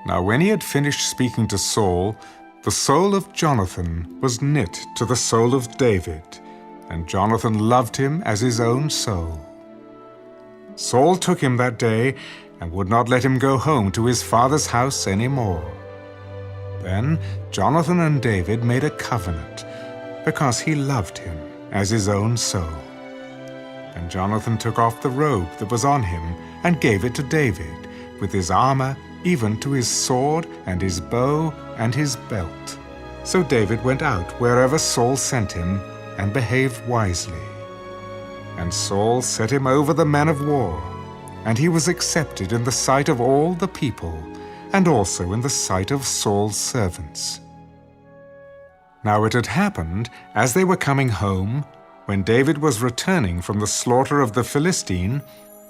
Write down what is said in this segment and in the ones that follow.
Now when he had finished speaking to Saul, the soul of Jonathan was knit to the soul of David, and Jonathan loved him as his own soul. Saul took him that day and would not let him go home to his father's house any more. Then Jonathan and David made a covenant, because he loved him as his own soul. And Jonathan took off the robe that was on him and gave it to David, with his armor, even to his sword and his bow and his belt. So David went out wherever Saul sent him and behaved wisely. And Saul set him over the men of war, and he was accepted in the sight of all the people, and also in the sight of Saul's servants. Now it had happened, as they were coming home, when David was returning from the slaughter of the Philistine,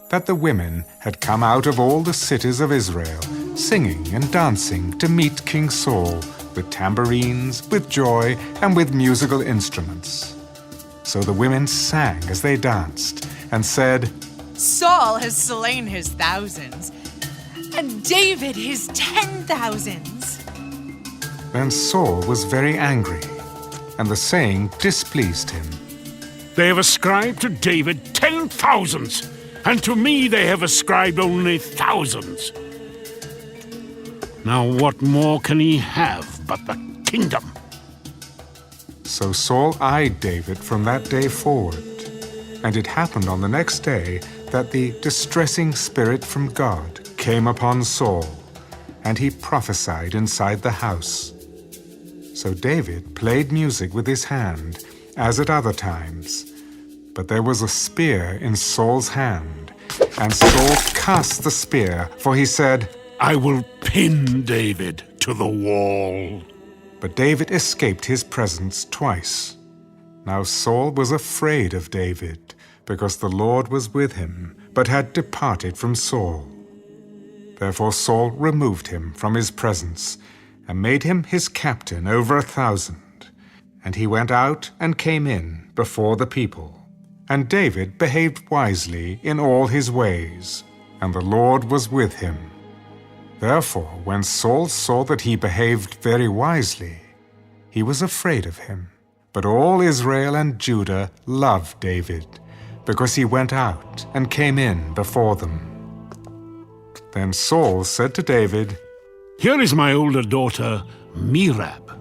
that the women had come out of all the cities of Israel, singing and dancing to meet King Saul, with tambourines, with joy, and with musical instruments. So the women sang as they danced, and said, Saul has slain his thousands, and David his 10,000s. Then Saul was very angry, and the saying displeased him. They have ascribed to David 10,000s, and to me they have ascribed only thousands. Now what more can he have but the kingdom? So Saul eyed David from that day forward. And it happened on the next day that the distressing spirit from God came upon Saul, and he prophesied inside the house. So David played music with his hand, as at other times. But there was a spear in Saul's hand, and Saul cast the spear, for he said, I will pin David to the wall. But David escaped his presence twice. Now Saul was afraid of David, because the Lord was with him, but had departed from Saul. Therefore Saul removed him from his presence, and made him his captain over 1,000. And he went out and came in before the people. And David behaved wisely in all his ways, and the Lord was with him. Therefore, when Saul saw that he behaved very wisely, he was afraid of him. But all Israel and Judah loved David, because he went out and came in before them. Then Saul said to David, Here is my older daughter, Merab.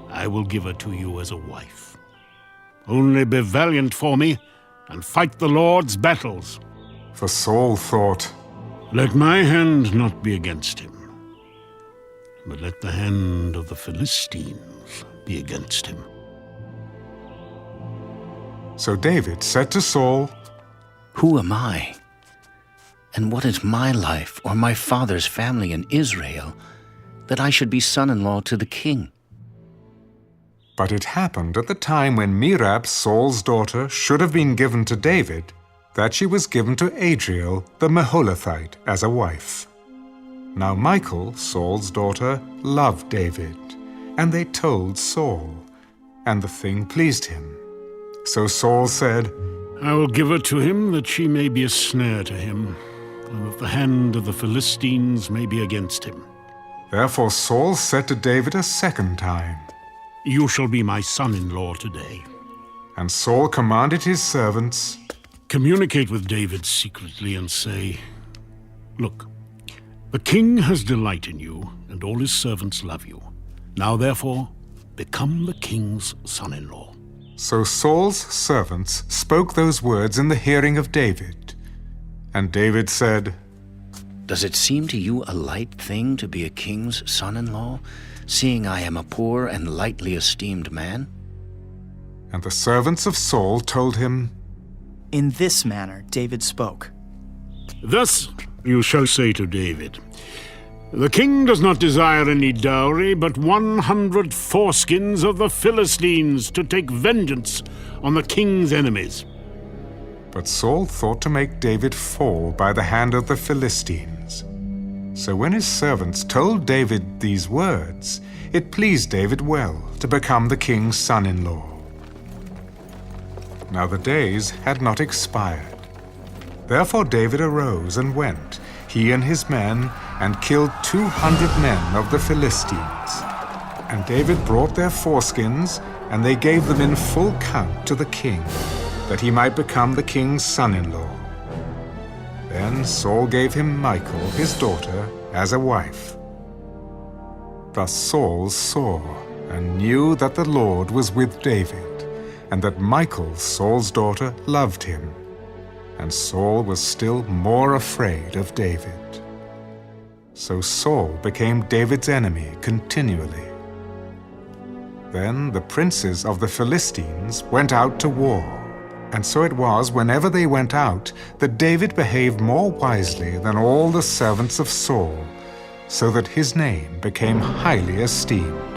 I will give her to you as a wife. Only be valiant for me, and fight the Lord's battles. For Saul thought, Let my hand not be against him, but let the hand of the Philistines be against him. So David said to Saul, Who am I? And what is my life or my father's family in Israel, that I should be son-in-law to the king? But it happened at the time when Merab, Saul's daughter, should have been given to David, that she was given to Adriel the Meholathite as a wife. Now Michal, Saul's daughter, loved David, and they told Saul, and the thing pleased him. So Saul said, I will give her to him, that she may be a snare to him, and that the hand of the Philistines may be against him. Therefore Saul said to David a second time, You shall be my son-in-law today. And Saul commanded his servants, Communicate with David secretly and say, Look, the king has delight in you, and all his servants love you. Now therefore, become the king's son-in-law. So Saul's servants spoke those words in the hearing of David. And David said, Does it seem to you a light thing to be a king's son-in-law, seeing I am a poor and lightly esteemed man? And the servants of Saul told him, In this manner David spoke. Thus you shall say to David, The king does not desire any dowry, but 100 foreskins of the Philistines to take vengeance on the king's enemies. But Saul thought to make David fall by the hand of the Philistines. So when his servants told David these words, it pleased David well to become the king's son-in-law. Now the days had not expired. Therefore David arose and went, he and his men, and killed 200 men of the Philistines. And David brought their foreskins, and they gave them in full count to the king, that he might become the king's son-in-law. Then Saul gave him Michal, his daughter, as a wife. Thus Saul saw and knew that the Lord was with David, and that Michal, Saul's daughter, loved him. And Saul was still more afraid of David. So Saul became David's enemy continually. Then the princes of the Philistines went out to war. And so it was, whenever they went out, that David behaved more wisely than all the servants of Saul, so that his name became highly esteemed.